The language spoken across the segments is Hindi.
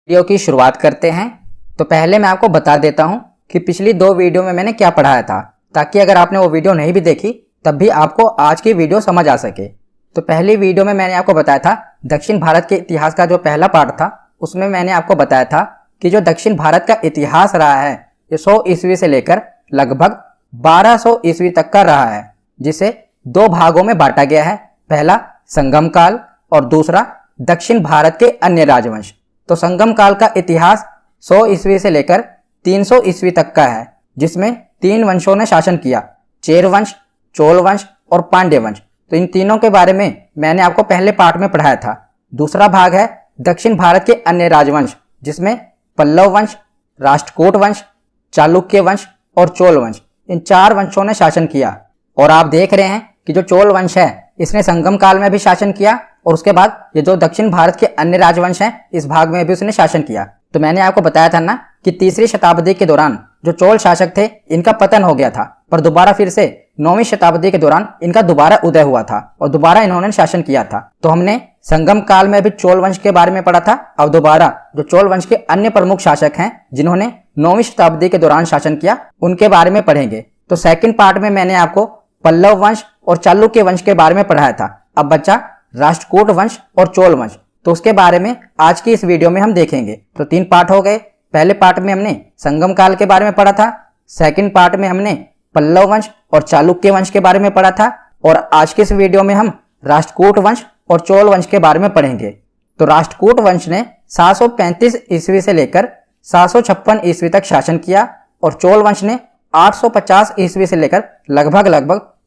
वीडियो की शुरुआत करते हैं। तो पहले मैं आपको बता देता हूं कि पिछली दो वीडियो में मैंने क्या पढ़ाया था, ताकि अगर आपने वो वीडियो नहीं भी देखी तब भी आपको आज की वीडियो समझ आ सके। तो पहली वीडियो में मैंने आपको बताया था दक्षिण भारत के इतिहास का जो पहला पार्ट था, उसमें मैंने आपको बताया था कि जो दक्षिण भारत का इतिहास रहा है ये 100 ईस्वी से लेकर लगभग 1200 ईस्वी तक का रहा है, जिसे दो भागों में बांटा गया है। पहला संगम काल और दूसरा दक्षिण भारत के अन्य राजवंश। तो संगम काल का इतिहास 100 ईस्वी से लेकर 300 ईस्वी तक का है, जिसमें तीन वंशों ने शासन किया, चेर वंश, चोल वंश और पांड्य वंश। तो इन तीनों के बारे में मैंने आपको पहले पार्ट में पढ़ाया था। दूसरा भाग है दक्षिण भारत के अन्य राजवंश, जिसमें पल्लव वंश, राष्ट्रकूट वंश, चालुक्य वंश और चोल वंश, इन चार वंशों ने शासन किया। और आप देख रहे हैं कि जो चोल वंश है इसने संगम काल में भी शासन किया और उसके बाद ये जो दक्षिण भारत के अन्य राजवंश हैं इस भाग में भी उसने शासन किया। तो मैंने आपको बताया था ना कि तीसरी शताब्दी के दौरान जो चोल शासक थे इनका पतन हो गया था, पर दोबारा फिर से 9वीं शताब्दी के दौरान इनका दोबारा उदय हुआ था और दोबारा इन्होंने शासन किया था। तो हमने संगम काल में भी चोल वंश के बारे में पढ़ा था। अब दोबारा जो चोल वंश के अन्य प्रमुख शासक हैं जिन्होंने 9वीं शताब्दी के दौरान शासन किया उनके बारे में पढ़ेंगे। तो सेकंड पार्ट में मैंने आपको पल्लव वंश और चालुक्य वंश के बारे में पढ़ाया था। अब बच्चा राष्ट्रकूट वंश और चोल वंश, तो उसके बारे में आज की इस वीडियो में हम देखेंगे। तो तीन पार्ट हो गए। पहले पार्ट में हमने संगम काल के बारे में पढ़ा था, सेकंड पार्ट में हमने पल्लव वंश और चालुक्य वंश के बारे में पढ़ा था, और आज के इस वीडियो में हम राष्ट्रकूट वंश और चोल वंश के बारे में पढ़ेंगे। तो राष्ट्रकूट वंश ने 735 ईस्वी से लेकर 756 ईस्वी तक शासन किया और चोल वंश ने 850 ईस्वी से लेकर लगभग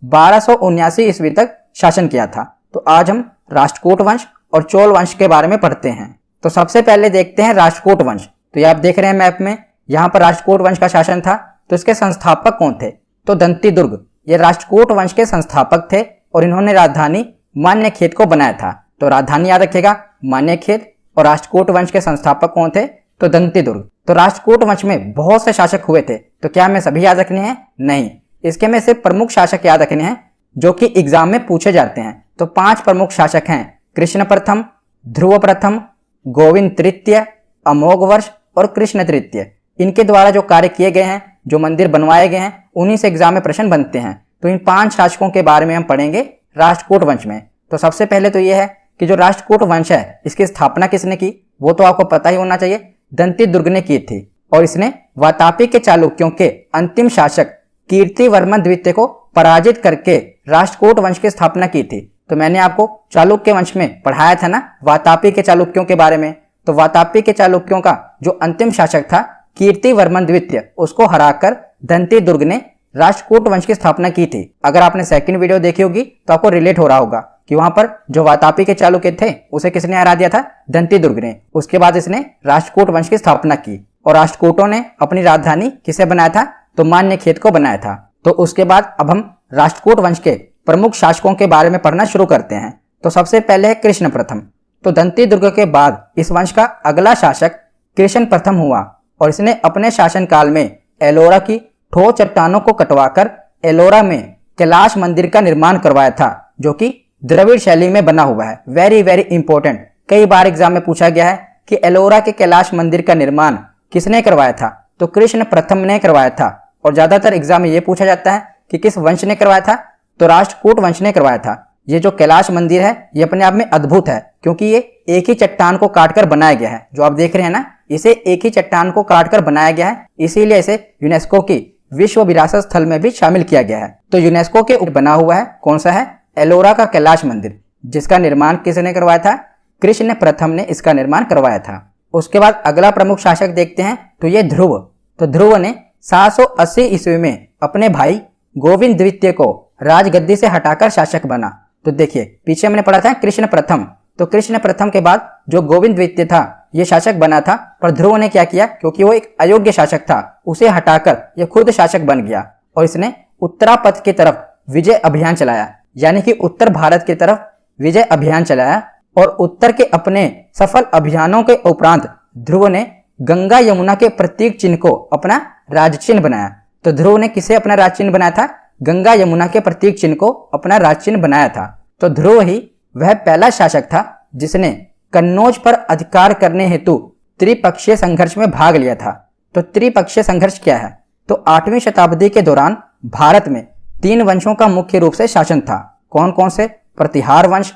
1279 ईस्वी तक शासन किया था। तो आज हम राष्ट्रकूट वंश और चोल वंश के बारे में पढ़ते हैं। तो सबसे पहले देखते हैं राष्ट्रकूट वंश। तो ये आप देख रहे हैं मैप में, यहाँ पर राष्ट्रकूट वंश का शासन था। तो इसके संस्थापक कौन थे? तो दंतीदुर्ग ये राष्ट्रकूट वंश के संस्थापक थे और इन्होंने राजधानी मान्यखेत को बनाया था। तो राजधानी याद रखिएगा मान्यखेत। और राष्ट्रकूट वंश के संस्थापक कौन थे? तो दंतीदुर्ग। तो राष्ट्रकूट वंश में बहुत से शासक हुए थे, तो क्या हमें सभी याद रखने हैं? नहीं, इसके में सिर्फ प्रमुख शासक याद रखने हैं जो कि एग्जाम में पूछे जाते हैं। तो 5 प्रमुख शासक हैं, कृष्ण प्रथम, ध्रुव प्रथम, गोविंद तृतीय, अमोघ वर्ष और कृष्ण तृतीय। इनके द्वारा जो कार्य किए गए हैं, जो मंदिर बनवाए गए हैं, उन्हीं से एग्जाम में प्रश्न बनते हैं। तो इन 5 शासकों के बारे में हम पढ़ेंगे राष्ट्रकूट वंश में। तो सबसे पहले तो यह है कि जो राष्ट्रकूट वंश है इसकी स्थापना किसने की, वो तो आपको पता ही होना चाहिए, दंतीदुर्ग ने की थी। और इसने वातापी के चालुक्यों के अंतिम शासक कीर्तिवर्मन द्वितीय को पराजित करके राष्ट्रकूट वंश की स्थापना की थी। तो मैंने आपको चालुक्य वंश में पढ़ाया था ना वातापी के चालुक्यों के बारे में। तो वातापी के चालुक्यों का जो अंतिम शासक था कीर्तिवर्मन द्वितीय, उसको हराकर दंतीदुर्ग ने राष्ट्रकूट वंश की स्थापना की थी। अगर आपने सेकंड वीडियो देखी होगी तो आपको रिलेट हो रहा होगा कि वहां पर जो वातापी के चालुक्य थे उसे किसने हरा दिया था? दंतीदुर्ग ने। उसके बाद इसने राष्ट्रकूट वंश की स्थापना की और राष्ट्रकूटों ने अपनी राजधानी किसे बनाया था? तो मान्यखेत को बनाया था। तो उसके बाद अब हम राष्ट्रकूट वंश के प्रमुख शासकों के बारे में पढ़ना शुरू करते हैं। तो सबसे पहले है कृष्ण प्रथम। तो दंतीदुर्ग के बाद इस वंश का अगला शासक कृष्ण प्रथम हुआ और इसने अपने शासन काल में एलोरा की ठोस चट्टानों को कटवाकर एलोरा में कैलाश मंदिर का निर्माण करवाया था, जो कि द्रविड़ शैली में बना हुआ है। वेरी वेरी इंपॉर्टेंट, कई बार एग्जाम में पूछा गया है कि एलोरा के कैलाश मंदिर का निर्माण किसने करवाया था? तो कृष्ण प्रथम ने करवाया था। और ज्यादातर एग्जाम में यह पूछा जाता है कि किस वंश ने करवाया था? तो राष्ट्रकूट वंश ने करवाया था। ये जो कैलाश मंदिर है ये अपने आप में अद्भुत है, क्योंकि ये एक ही चट्टान को काटकर बनाया गया है। जो आप देख रहे हैं ना, इसे एक ही चट्टान को काटकर बनाया गया है, इसीलिए इसे यूनेस्को की विश्व विरासत स्थल में भी शामिल किया गया है। तो यूनेस्को के ऊपर बना हुआ है, कौन सा है? एलोरा का कैलाश मंदिर, जिसका निर्माण किसने करवाया था? कृष्ण प्रथम ने इसका निर्माण करवाया था। उसके बाद अगला प्रमुख शासक देखते हैं, तो ये ध्रुव। तो ध्रुव ने 780 ईस्वी में अपने भाई गोविंद द्वितीय को राजगद्दी से हटाकर शासक बना। तो देखिए पीछे मैंने पढ़ा था कृष्ण प्रथम, तो कृष्ण प्रथम के बाद जो गोविंद द्वितीय था ये शासक बना था, पर ध्रुव ने क्या किया? क्योंकि वो एक अयोग्य शासक था, उसे हटाकर ये खुद शासक बन गया और इसने उत्तरापथ की तरफ विजय अभियान चलाया, यानी कि उत्तर भारत की तरफ विजय अभियान चलाया। और उत्तर के अपने सफल अभियानों के उपरांत ध्रुव ने गंगा यमुना के प्रतीक चिन्ह को अपना राज चिन्ह बनाया। तो ध्रुव ने किसे अपना राज चिन्ह बनाया था? गंगा यमुना के प्रतीक चिन्ह को अपना राज चिन्ह बनाया था। तो ध्रुव ही वह पहला शासक था जिसने कन्नौज पर अधिकार करने हेतु त्रिपक्षीय संघर्ष में भाग लिया था। तो त्रिपक्षीय संघर्ष क्या है? तो 8वीं शताब्दी के दौरान भारत में 3 वंशों का मुख्य रूप से शासन था। कौन कौन से? प्रतिहार वंश,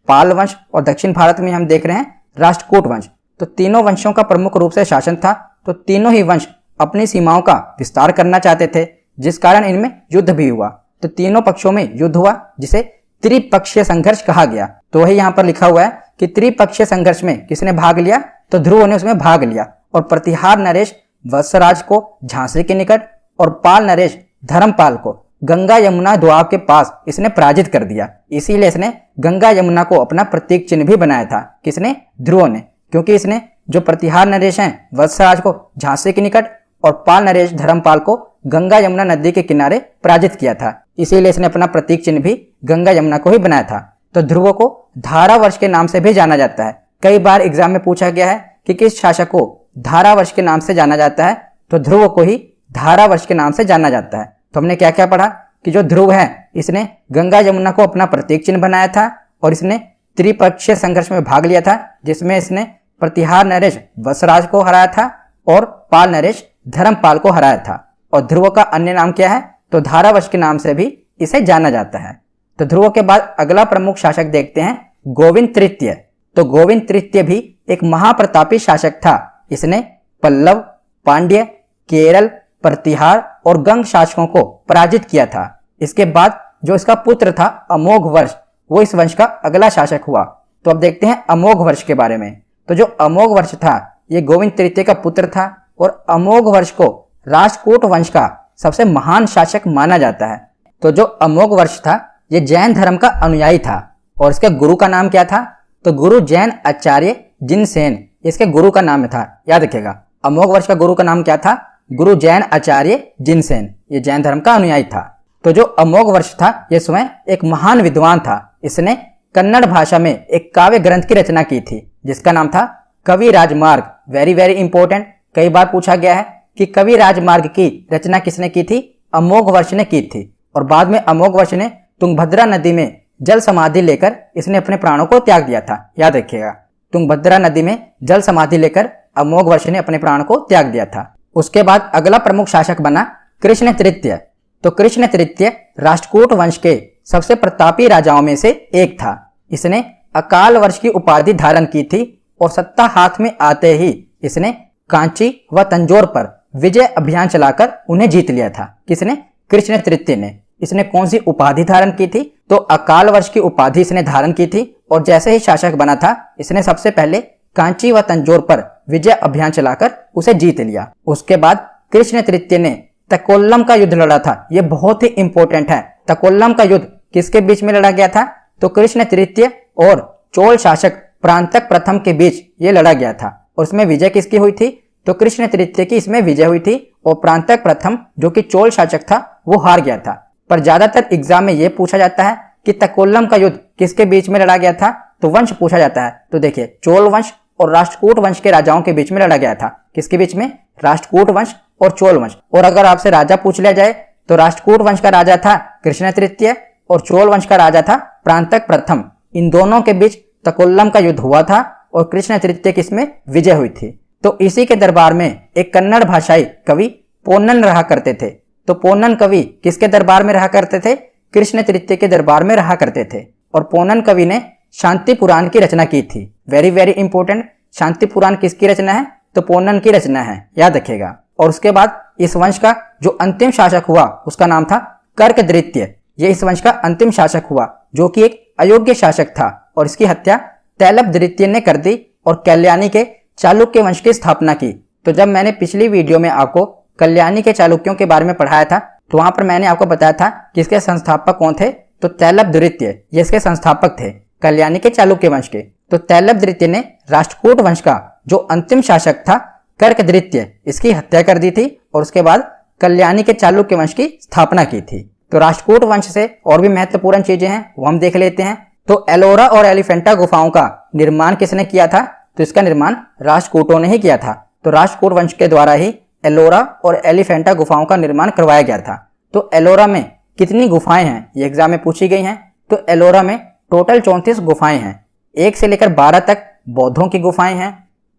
पाल वंश और दक्षिण भारत में हम देख रहे हैं राष्ट्रकूट वंश। तो तीनों वंशों का प्रमुख रूप से शासन था। तो तीनों ही वंश अपनी सीमाओं का विस्तार करना चाहते थे, जिस कारण इनमें युद्ध भी हुआ। तो तीनों पक्षों में युद्ध हुआ, जिसे त्रिपक्षीय संघर्ष कहा गया। तो वही यहाँ पर लिखा हुआ है कि त्रिपक्षीय संघर्ष में किसने भाग लिया? तो ध्रुव ने उसमें भाग लिया। और प्रतिहार नरेश वत्सराज को झांसी के निकट और पाल नरेश धर्मपाल को गंगा यमुना दोआब के पास इसने पराजित कर दिया। इसीलिए इसने गंगा यमुना को अपना प्रतीक चिन्ह भी बनाया था। किसने? ध्रुव ने। क्योंकि इसने जो प्रतिहार नरेश हैं वत्सराज को झांसी के निकट और पाल नरेश धर्मपाल को गंगा यमुना नदी के किनारे पराजित किया था। इसीलिए इसने अपना प्रतीक चिन्ह भी गंगा यमुना को ही बनाया था। तो ध्रुव को धारावर्ष के नाम से भी जाना जाता है। कई बार एग्जाम में पूछा गया है कि किस शासक को धारावर्ष के नाम से जाना जाता है? तो ध्रुव को ही धारावर्ष के नाम से जाना जाता है। तो हमने क्या क्या पढ़ा कि जो ध्रुव है इसने गंगा यमुना को अपना प्रतीक चिन्ह बनाया था और इसने त्रिपक्षीय संघर्ष में भाग लिया था, जिसमें इसने प्रतिहार नरेश वत्सराज को हराया था और पाल नरेश धर्मपाल को हराया था। और ध्रुव का अन्य नाम क्या है? तो धारावर्ष के नाम से भी इसे जाना जाता है। तो ध्रुव के बाद अगला प्रमुख शासक देखते हैं गोविंद तृतीय। तो गोविंद तृतीय भी एक महाप्रतापी शासक था। इसने पल्लव, पांड्य, केरल, प्रतिहार और गंग शासकों को पराजित किया था। इसके बाद जो इसका पुत्र था अमोघ वर्ष, वो इस वंश का अगला शासक हुआ। तो अब देखते हैं अमोघ वर्ष के बारे में। तो जो अमोघ वर्ष था ये गोविंद तृतीय का पुत्र था और अमोघ वर्ष को राष्ट्रकूट वंश का सबसे महान शासक माना जाता है। तो जो अमोघ वर्ष था ये जैन धर्म का अनुयायी था और इसके गुरु का नाम क्या था? तो गुरु जैन आचार्य जिनसेन इसके गुरु का नाम था। याद रखिएगा, अमोघ वर्ष का गुरु का नाम क्या था? गुरु जैन आचार्य जिनसेन। ये जैन धर्म का अनुयायी था। तो जो अमोघ वर्ष था ये स्वयं एक महान विद्वान था। इसने कन्नड़ भाषा में एक काव्य ग्रंथ की रचना की थी जिसका नाम था कवि राजमार्ग। वेरी वेरी इंपॉर्टेंट, कई बार पूछा गया है कि कवि राजमार्ग की रचना किसने की थी? अमोघ वर्ष ने की थी। और बाद में अमोघ वर्ष ने तुंगभद्रा नदी में जल समाधि लेकर इसने अपने प्राणों को त्याग दिया था। याद रखिएगा, तुंगभद्रा नदी में जल समाधि लेकर अमोघ वर्ष ने अपने प्राण को त्याग दिया था। उसके बाद अगला प्रमुख शासक बना कृष्ण तृतीय। तो कृष्ण तृतीय राष्ट्रकूट वंश के सबसे प्रतापी राजाओं में से एक था। इसने अकाल वर्ष की उपाधि धारण की थी और सत्ता हाथ में आते ही इसने कांची व तंजौर पर विजय अभियान चलाकर उन्हें जीत लिया था। किसने? कृष्ण तृतीय ने। इसने कौन सी उपाधि धारण की थी? तो अकाल वर्ष की उपाधि इसने धारण की थी और जैसे ही शासक बना था इसने सबसे पहले कांची व तंजौर पर विजय अभियान चलाकर उसे जीत लिया। उसके बाद कृष्ण तृतीय ने तकोल्लम का युद्ध लड़ा था। यह बहुत ही इंपॉर्टेंट है। तकोल्लम का युद्ध किसके बीच में लड़ा गया था? तो कृष्ण तृतीय और चोल शासक प्रांतक प्रथम के बीच ये लड़ा गया था। और इसमें विजय किसकी हुई थी? तो कृष्ण तृतीय की इसमें विजय हुई थी और प्रांतक प्रथम जो कि चोल शासक था वो हार गया था। पर ज्यादातर एग्जाम में यह पूछा जाता है कि तकोल्लम का युद्ध किसके बीच में लड़ा गया था? तो वंश पूछा जाता है। तो देखिए, चोल वंश और राष्ट्रकूट वंश के राजाओं के बीच में लड़ा गया था। किसके बीच में? राष्ट्रकूट वंश और चोल वंश। और अगर आपसे राजा पूछ लिया जाए तो राष्ट्रकूट वंश का राजा था कृष्ण तृतीय और चोल वंश का राजा था प्रांतक प्रथम। इन दोनों के बीच तकोल्लम का युद्ध हुआ था और कृष्ण तृतीय की इसमें विजय हुई थी। तो इसी के दरबार में एक कन्नड़ भाषाई कवि पोन्नन रहा करते थे। तो पोन्नन कवि किसके दरबार में रहा करते थे? कृष्ण तृतीय के दरबार में रहा करते थे। और पोन्नन कवि ने शांति पुराण की रचना की थी। वेरी वेरी इंपॉर्टेंट, शांति पुराण किसकी रचना है? तो पोन्नन की रचना है, याद रखिएगा। और उसके बाद इस वंश का जो अंतिम शासक हुआ उसका नाम था कर्क द्वितीय। ये इस वंश का अंतिम शासक हुआ जो कि एक अयोग्य शासक था और इसकी हत्या तैलप द्वितीय ने कर दी और कल्याणी के चालुक्य वंश की स्थापना की। तो जब मैंने पिछली वीडियो में आपको कल्याणी के चालुक्यों के बारे में पढ़ाया था तो वहां पर मैंने आपको बताया था कि इसके संस्थापक कौन थे? तो तैलप द्वितीय ये इसके संस्थापक थे कल्याणी के चालुक्य वंश के। तो तैलप द्वितीय ने राष्ट्रकूट वंश का जो अंतिम शासक था कर्क द्वितीय इसकी हत्या कर दी थी और उसके बाद कल्याणी के चालुक्य वंश की स्थापना की थी। तो राष्ट्रकूट वंश से और भी महत्वपूर्ण चीजें हैं वो हम देख लेते हैं। तो एलोरा और एलिफेंटा गुफाओं का निर्माण किसने किया था? तो इसका निर्माण राष्ट्रकूटों ने ही किया था। तो राष्ट्रकूट वंश के द्वारा ही एलोरा और एलिफेंटा गुफाओं का निर्माण करवाया गया था। तो एलोरा में कितनी गुफाएं हैं ये एग्जाम में पूछी गई हैं। तो एलोरा में टोटल 34 गुफाएं हैं। 1 से लेकर 12 तक बौद्धों की गुफाएं हैं,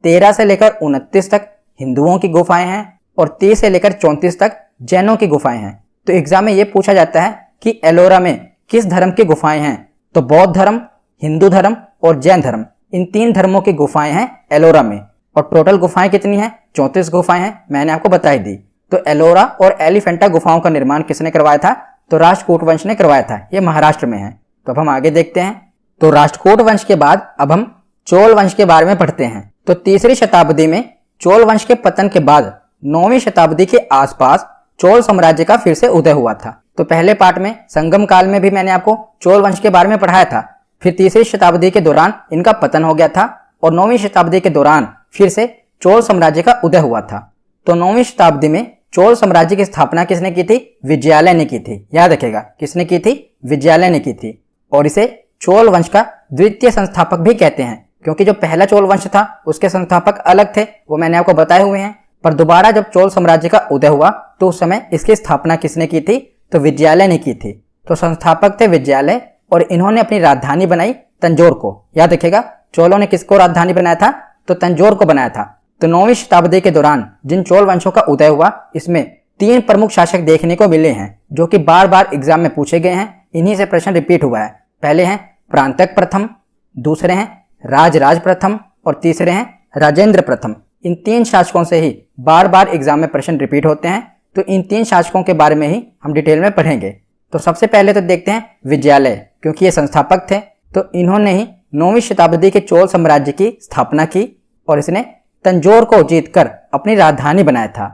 13 से लेकर 29 तक हिंदुओं की गुफाएं हैं और 30 से लेकर 34 तक जैनों की गुफाएं हैं। तो एग्जाम में ये पूछा जाता है कि एलोरा में किस धर्म की गुफाएं हैं, तो बौद्ध धर्म, हिंदू धर्म और जैन धर्म, इन 3 धर्मों की गुफाएं हैं एलोरा में। और टोटल गुफाएं कितनी हैं? 34 गुफाएं हैं, मैंने आपको बता ही दी। तो एलोरा और एलिफेंटा गुफाओं का निर्माण किसने करवाया था? तो राष्ट्रकूट वंश ने करवाया था। ये महाराष्ट्र में है। तो अब हम आगे देखते हैं। तो राष्ट्रकूट वंश के बाद अब हम चोल वंश के बारे में पढ़ते हैं। तो 3री शताब्दी में चोल वंश के पतन के बाद 9वीं शताब्दी के आसपास चोल साम्राज्य का फिर से उदय हुआ था। तो पहले पार्ट में संगम काल में भी मैंने आपको चोल वंश के बारे में पढ़ाया था। फिर 3री शताब्दी के दौरान इनका पतन हो गया था और 9वीं शताब्दी के दौरान फिर से चोल साम्राज्य का उदय हुआ था। तो 9वीं शताब्दी में चोल साम्राज्य की स्थापना किसने की थी? विजयालय ने की थी। याद रखेगा, किसने की थी? विजयालय ने की थी। और इसे चोल वंश का द्वितीय संस्थापक भी कहते हैं, क्योंकि जो पहला चोल वंश था उसके संस्थापक अलग थे, वो मैंने आपको बताए हुए हैं। पर दोबारा जब चोल साम्राज्य का उदय हुआ तो उस समय इसकी स्थापना किसने की थी? तो विजयालय ने की थी। तो संस्थापक थे विजयालय और इन्होंने अपनी राजधानी बनाई तंजौर को। याद रखेगा, चोलों ने किसको राजधानी बनाया था? तो तंजौर को बनाया था। तो 9वीं शताब्दी के दौरान जिन चोल वंशों का उदय हुआ, इसमें 3 प्रमुख शासक देखने को मिले हैं जो कि बार बार एग्जाम में पूछे गए हैं। इन्हीं से प्रश्न रिपीट हुआ है। पहले हैं परांतक प्रथम, दूसरे हैं राजराज प्रथम और तीसरे हैं राजेंद्र प्रथम। इन 3 शासकों से ही बार बार एग्जाम में प्रश्न रिपीट होते हैं। तो इन 3 शासकों के बारे में ही हम डिटेल में पढ़ेंगे। तो सबसे पहले तो देखते हैं विजयालय, क्योंकि ये संस्थापक थे। तो इन्होंने ही 9वीं शताब्दी के चोल साम्राज्य की स्थापना की और इसने तंजौर को जीतकर अपनी राजधानी बनाया था।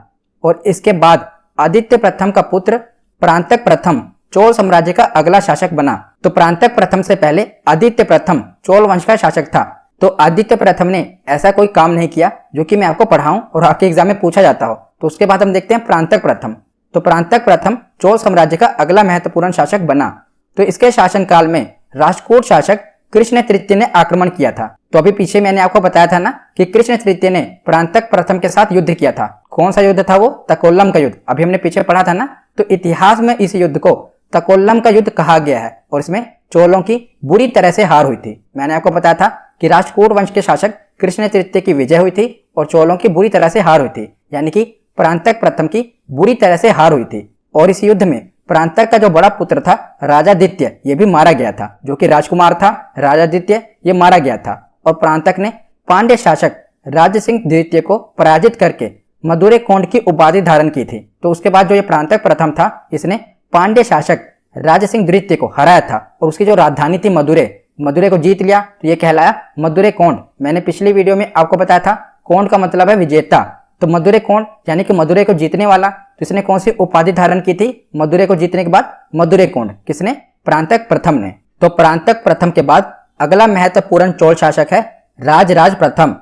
और इसके बाद आदित्य प्रथम का पुत्र परांतक प्रथम चोल साम्राज्य का अगला शासक बना। तो परांतक प्रथम से पहले आदित्य प्रथम चोल वंश का शासक था। तो आदित्य प्रथम ने ऐसा कोई काम नहीं किया जो कि मैं आपको पढ़ाऊं और आपके एग्जाम में पूछा जाता हो। तो उसके बाद हम देखते हैं परांतक प्रथम। तो परांतक प्रथम चोल साम्राज्य का अगला महत्वपूर्ण शासक बना। तो इसके शासनकाल में राष्ट्रकूट शासक कृष्ण तृतीय ने आक्रमण किया था। तो अभी पीछे मैंने आपको बताया था ना कि कृष्ण तृतीय ने परांतक प्रथम के साथ युद्ध किया था। कौन सा युद्ध था वो? तकोल्लम का युद्ध। अभी हमने पीछे पढ़ा था ना। तो इतिहास में इस युद्ध को तकोल्लम का युद्ध कहा गया है और इसमें चोलों की बुरी तरह से हार हुई थी। मैंने आपको बताया था कि राष्ट्रकूट वंश के शासक कृष्ण तृतीय की विजय हुई थी और चोलों की बुरी तरह से हार हुई थी, यानी कि परांतक प्रथम की बुरी तरह से हार हुई थी। और इस युद्ध में परांतक का जो बड़ा पुत्र था राजादित्य, ये भी मारा गया था, जो कि राजकुमार था। राजादित्य ये मारा गया था और परांतक ने पांड्य शासक राजसिंह द्वितीय को पराजित करके मदुरै कोंड की उपाधि धारण की थी। तो उसके बाद जो ये परांतक प्रथम था, इसने पांड्य शासक राजसिंह द्वितीय को हराया था और उसकी जो राजधानी थी मदुरै को जीत लिया। तो ये कहलाया मदुरै कोंड। मैंने पिछली वीडियो में आपको बताया था कोंड का मतलब है विजेता। तो मदुरै कोंड यानी कि मदुरै को जीतने वाला। तो इसने कौन सी उपाधि धारण की थी मदुरै को जीतने के बाद? मदुरै कोंड। किसने? परांतक प्रथम ने। तो परांतक प्रथम के बाद अगला महत्वपूर्ण चोल शासक है राजराज प्रथम।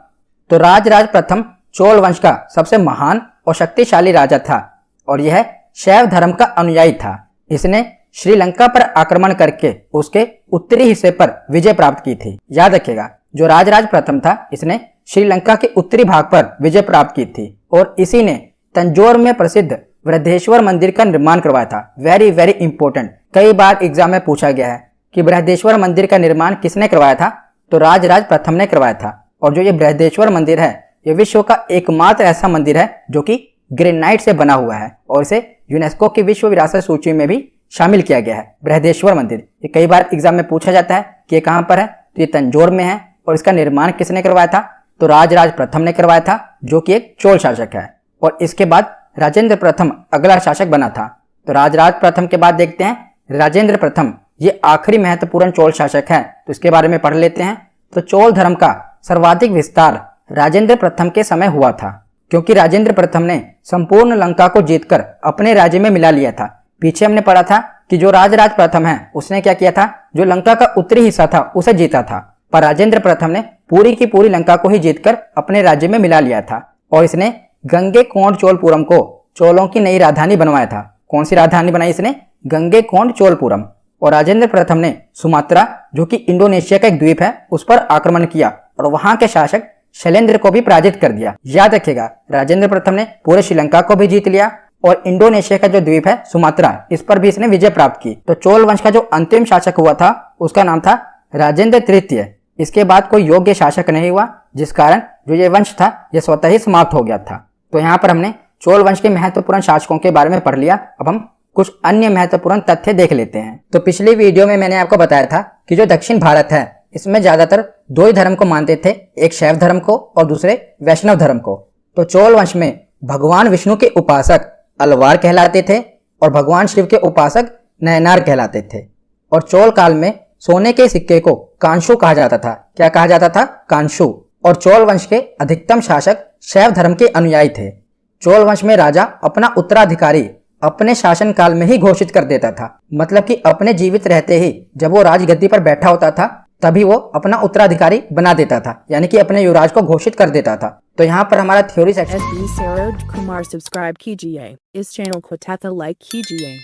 तो राजराज प्रथम चोल वंश का सबसे महान और शक्तिशाली राजा था और यह शैव धर्म का अनुयायी था। इसने श्रीलंका पर आक्रमण करके उसके उत्तरी हिस्से पर विजय प्राप्त की थी। याद रखिएगा, जो राजराज प्रथम था इसने श्रीलंका के उत्तरी भाग पर विजय प्राप्त की थी और इसी ने तंजौर में प्रसिद्ध बृहदेश्वर मंदिर का निर्माण करवाया था। वेरी वेरी इंपॉर्टेंट, कई बार एग्जाम में पूछा गया है कि बृहदेश्वर मंदिर का निर्माण किसने करवाया था? तो राजराज प्रथम ने करवाया था। और जो ये बृहदेश्वर मंदिर है, ये विश्व का एकमात्र ऐसा मंदिर है जो कि ग्रेनाइट से बना हुआ है और इसे यूनेस्को की विश्व विरासत सूची में भी शामिल किया गया है। बृहदेश्वर मंदिर ये कई बार एग्जाम में पूछा जाता है कि ये कहां पर है। तो ये तंजौर में है और इसका निर्माण किसने करवाया था? तो राजराज प्रथम ने करवाया था, जो कि एक चोल शासक है। और इसके बाद राजेंद्र प्रथम अगला शासक बना था। तो राजराज प्रथम के बाद देखते हैं राजेंद्र प्रथम, ये आखिरी महत्वपूर्ण चोल शासक है। तो इसके बारे में पढ़ लेते हैं। तो चोल धर्म का सर्वाधिक विस्तार राजेंद्र प्रथम के समय हुआ था, क्योंकि राजेंद्र प्रथम ने संपूर्ण लंका को जीतकर अपने राज्य में मिला लिया था। पीछे हमने पढ़ा था कि जो राजराज प्रथम है उसने क्या किया था? जो लंका का उत्तरी हिस्सा था उसे जीता था, पर राजेंद्र प्रथम ने पूरी की पूरी लंका को ही जीतकर अपने राज्य में मिला लिया था। और इसने गंगे कोंड चोलपुरम को चोलों की नई राजधानी बनवाया था। कौन सी राजधानी बनाई इसने? गंगे कोंड चोलपुरम। और राजेंद्र प्रथम ने सुमात्रा, जो कि इंडोनेशिया का एक द्वीप है, उस पर आक्रमण किया और वहां के शासक शैलेंद्र को भी पराजित कर दिया। याद रखिएगा, राजेंद्र प्रथम ने पूरे श्रीलंका को भी जीत लिया और इंडोनेशिया का जो द्वीप है सुमात्रा, इस पर भी इसने विजय प्राप्त की। तो चोल वंश का जो अंतिम शासक हुआ था उसका नाम था राजेंद्र तृतीय। इसके बाद कोई योग्य शासक नहीं हुआ, जिस कारण जो ये वंश था यह स्वतः ही समाप्त हो गया था। तो यहाँ पर हमने चोल वंश के महत्वपूर्ण शासकों के बारे में पढ़ लिया। अब हम कुछ अन्य महत्वपूर्ण तथ्य देख लेते हैं। तो पिछली वीडियो में मैंने आपको बताया था कि जो दक्षिण भारत है इसमें ज्यादातर दो ही धर्म को मानते थे, एक शैव धर्म को और दूसरे वैष्णव धर्म को। तो चोल वंश में भगवान विष्णु के उपासक अलवार कहलाते थे और भगवान शिव के उपासक नयनार कहलाते थे। और चोल काल में सोने के सिक्के को कांशु कहा जाता था। क्या कहा जाता था? कांशु। और चोल वंश के अधिकतम शासक शैव धर्म के अनुयायी थे। चोल वंश में राजा अपना उत्तराधिकारी अपने शासन काल में ही घोषित कर देता था, मतलब कि अपने जीवित रहते ही जब वो राजगद्दी पर बैठा होता था तभी वो अपना उत्तराधिकारी बना देता था, यानी कि अपने युवराज को घोषित कर देता था। तो यहाँ पर हमारा theory section SB Saroj Kumar subscribe कीजिए, इस चैनल को लाइक कीजिए।